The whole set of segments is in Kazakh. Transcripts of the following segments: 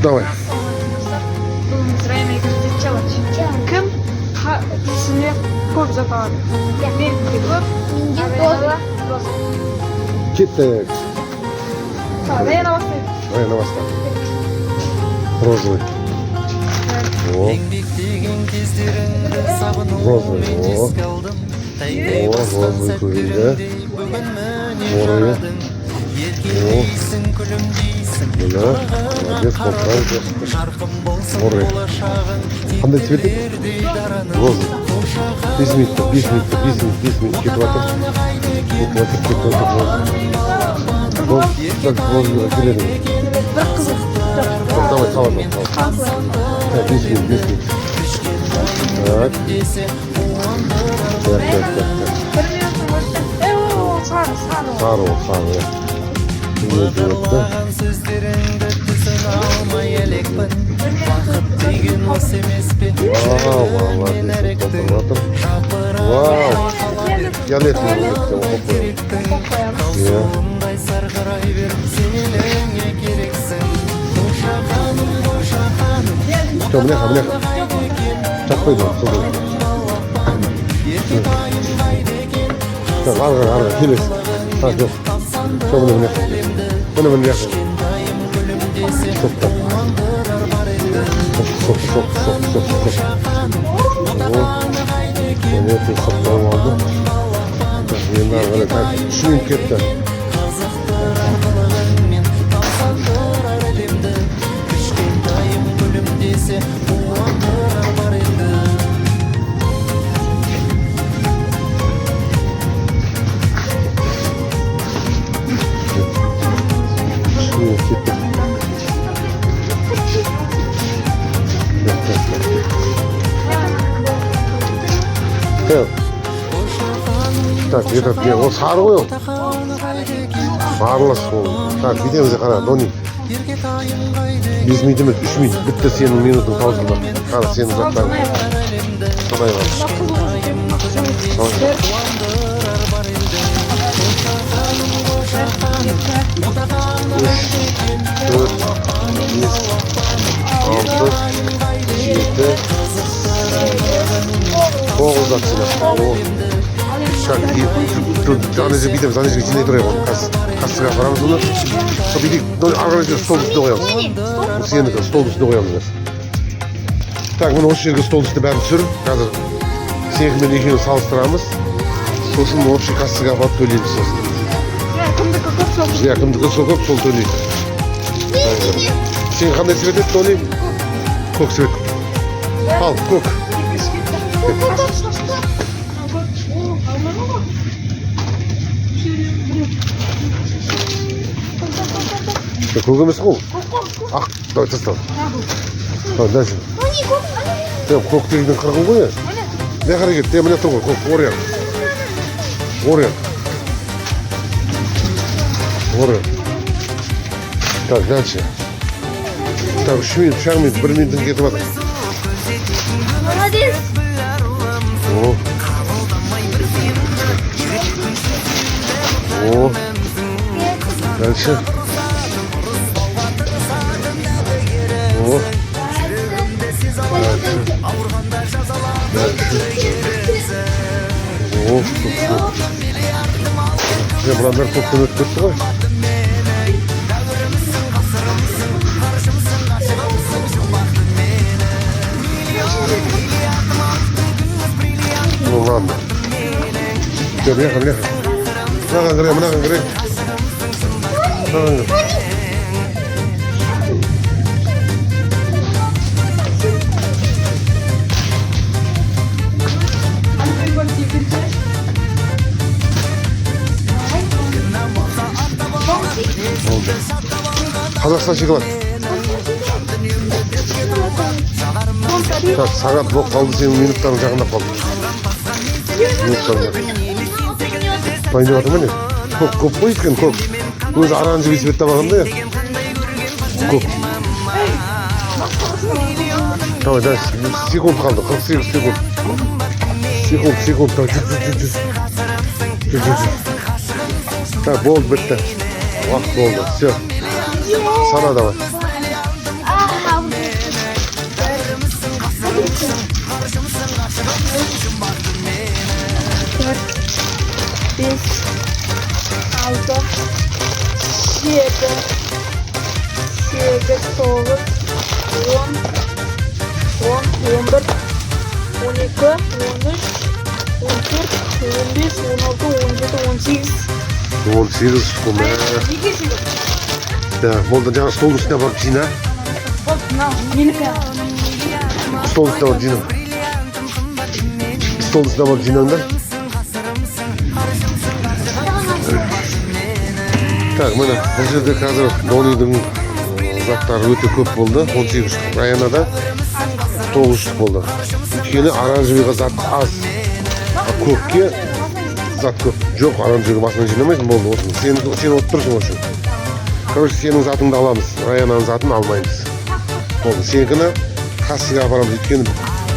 Давай. Бұл районға жеткізе алады. Кім сізге көп зат алады? Мен көп. Кеттік. Района бастайды. Района баста. Розовый. О. Розовый. О, розовый көзінде. Орайы. О. Мына. Молодец, поправил. Орайы. Қандай цвет еді? Розовый. 5 минут кетіп жатыр. Бұл так розовыйға келеді. Бір қызық. Давай, салат. 5 минут. Так. Так. Бір минуттың өзінде. Сары. Сары. Не өтті? Вау. Фиолетовый өтті. Что, бляха. Чаппайды, солай. Так, арға, келес. Так, жоқ. Что, бляха. Бұны бляха. Шоқта. Шоқ. О, фиолетовый сақтауым алды. Енді арға, так, 3 минут кетті. Так, этот не, ол сары ғой ол. Аралас ол. Так, видеміз қара, дони. 5 минут емес, 3 минут. Бітті сенің минутың таусылды. Қара, сенің заттарың. Солай бар. 9 зат сыйлап. Ана жерге бүйтеміз, ана жерге жинай тұрайық оны. Кассаға апарамыз оны. Сол бүйтейік, ары қарай стол үстіне қоямыз. Сенікі стол үстіне қоямыз. Так, мына осы жерге стол үстіне бәрін түсір. Қазір сенікі мен екеуін салыстырамыз. Сосын общий кассаға апарып төлейміз сосын. Кімдікі сол көп, сол төлейді. Сен қандай цвет еді, Тони? Көк цвет. Ал, көк. Көк емес қол. Ақ, давай тастау. Дальше. Көк дегеннен қырғын ғой. Не қарекет, міне тұр ғой, көк, ориян. Так, дальше. Так, 3 минут, 1 минуттың кетіп жатыр. Молодец. О. Дальше. О. Дальше. О, бұландар көптен өтіп кетті ғой. Ну ладно. Все, бляха. Мынаған кіре. Қазақстан шоколад. Так, сағат болып қалды, сенің минуттарың жақындап қалды. Пайдап жатыр ма не? Көп қой екен, көп. Өзі оранжевый цветта бағында я. Көп. Давай, дальше. Секунд қалды, 48 секунд. Секунд. Так, болды, бітті. Уақыт болды, все. Сана давай. 8, 9, 10, 11, 12, 13, 14, 15, 16, 17, 18. 18 болду. Неге сен? Да, болду. Жаңа столдун үстүнө барып жыйна. Болды, мынау менікі. Столдун үстүнө барып жыйна. Столдун үстүнө барып жыйнаңдар. Так, мына бұл жерде қазір Донидің заттары өте көп болды. 18 штук, Раянада 9 штук болды. Өйткені оранжевыйға зат аз, көпке зат көп. Жоқ, оранжевыйға басынан жинамайсың, болды осыны. Сен отып тұрсың осы. Короче, сенің затыңды аламыз, Раянаның затын алмаймыз. Болды, сенікіні кассаға апарамыз. Өйткені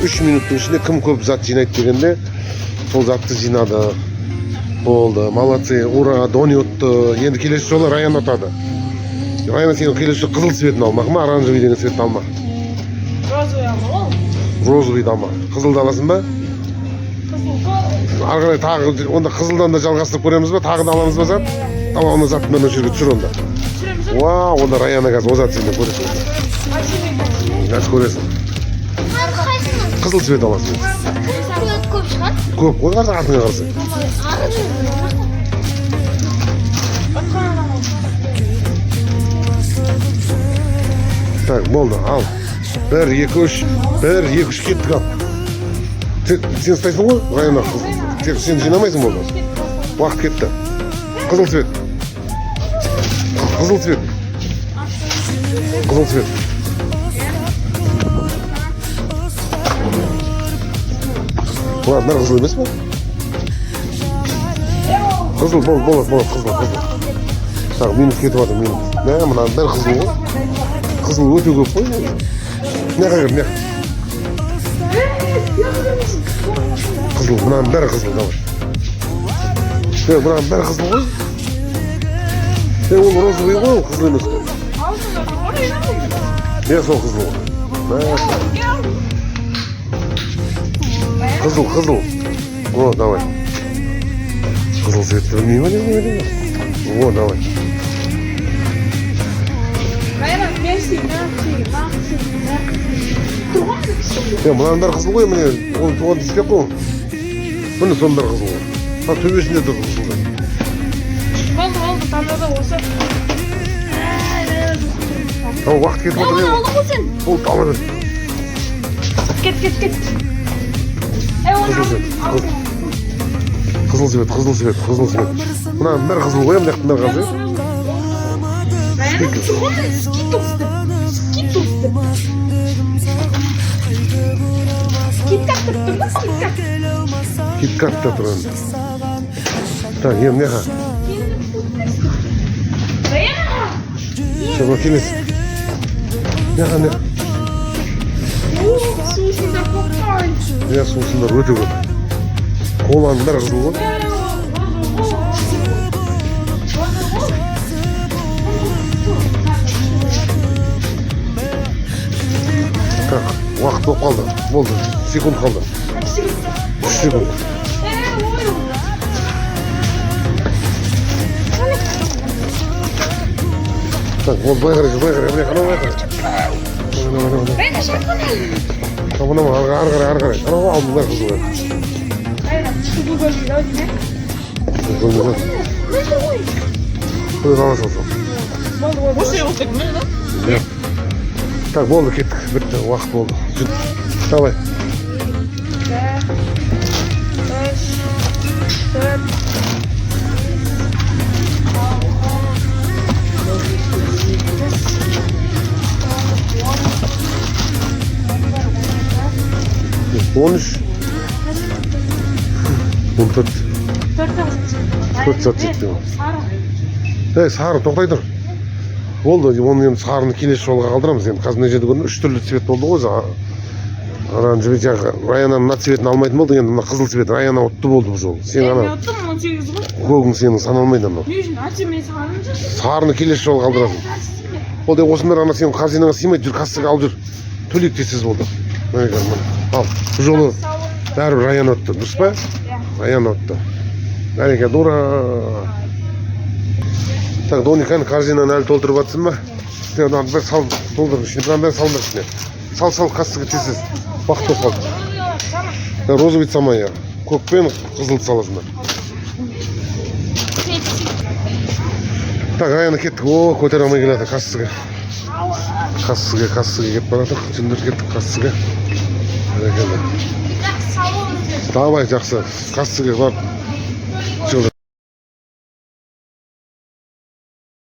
3 минуттың ішінде кім көп зат жинайды дегенде сол затты жинады. Болды, молодцы, ура, Дони ұтты. Енді келесі жолы Раян ұтады. Раяна сен келесі жолы қызыл цветін алмақ ма, оранжевый деген цветті алмақ? Розовый алма ол. Розовыйды алмақ. Қызылды аласың ба? Қызыл Ары қарай тағы, онда қызылдан да жалғастырып көреміз ба? Тағы да аламыз ба зат? Ал, оны заттың мына жерге түсір онда. түсіреміз. Вау, онда Раяна қазір о зат сенде көресің. Қазір көресің. Қызыл цвет аласың. көп шығар. Көп қой, қарсы артыңа қарсы. Так, болды, ал. 1, 2, 3, 1, 2, 3 кеттік ал. Сен ұстайсың ғой, Раяна қызыл. Сен жинамайсың болды. Уақыт кетті. Қызыл цвет. Қызыл цвет. Қызыл цвет. Ладно, қызыл емес па? Қызыл, болады, қызыл. Так, минус кетіп жатыр, минус. Мә, мына бәрі қызыл ғой. Қызыл өте көп қой. Мына кір, Қызыл, мынаның бәрі қызыл, давай. Мынаның бәрі қызыл ғой. Ол розовый ғой, қызыл емес қой. Сол қызыл ғой. Қызыл. О, давай. Қызыл цветті білмеймін. О, давай. Мынаның бәрі қызыл ғой, міне. Оны түспек қой. Міне соның бәрі қызыл ғой. Төбесінде тұр қызыл ғой. Болды, таңдады осы. Уақыт кетіп отыр. Олды ғой сен. Болды, ала бер. Кет. Қызыл цвет. Мынаның бәрі қызыл ғой, мына жақтың бәрі қызыл. Кит-катта тұр енді. Так, енді мына жаққа. Шаба келесі. Мына жаққа. Сусындар көппай. Сусындар өте көп. Қоланың бәрі қызыл ғой. Так, уақыт болып қалды. Болды, секунд қалды. 3 секунд. Так, вот былай қарай, міне қана былай қарай. Мына, ары қарай. Анау алдың бәрі қызыл ғой. Ала салсам. Осы елдік мені, да? Так, болды, кеттік. Бітті, уақыт болды. Давай. 13. 14. 4 сәт жетті. Сары, тоқтай тұр. Болды, оны енді сарыны келесі жолға қалдырамыз. Енді қазір мына жерде көрдім, 3 түрлі цвет болды ғой. Оранжевый жаңағы Раянаның мына цветін алмайтын болды. Енді мына қызыл цвет Раяна ұтты болды бұл жол. Сен ана көгің сенің саналмайды анау. Сарыны келесі жолға қалдырасың. Ол деп осындар ана сенің корзинаға сыймайды, жүр кассаға алып жүр. Төлейік тез болды. Ал, бұл жолы бәрібір Раяна ұтты, дұрыс па? Раяна ұтты. Бәрекелді, ура! Так, Дониканы корзинаны әлі толтырып жатсың ба? Сен аны бір сал, толтыр ішіне, бір аны салдыр ішіне. Сал, кассаға тез. Бақыт сал. Розовый самай я. Көк пен қызыл саласың. Так, Раяна кеттік. О, көтере алмай келеді кассаға. Кассаға кетіп баратыр. Түндір кеттік кассаға. Салон. Давай, жақсы. Кассаға барып.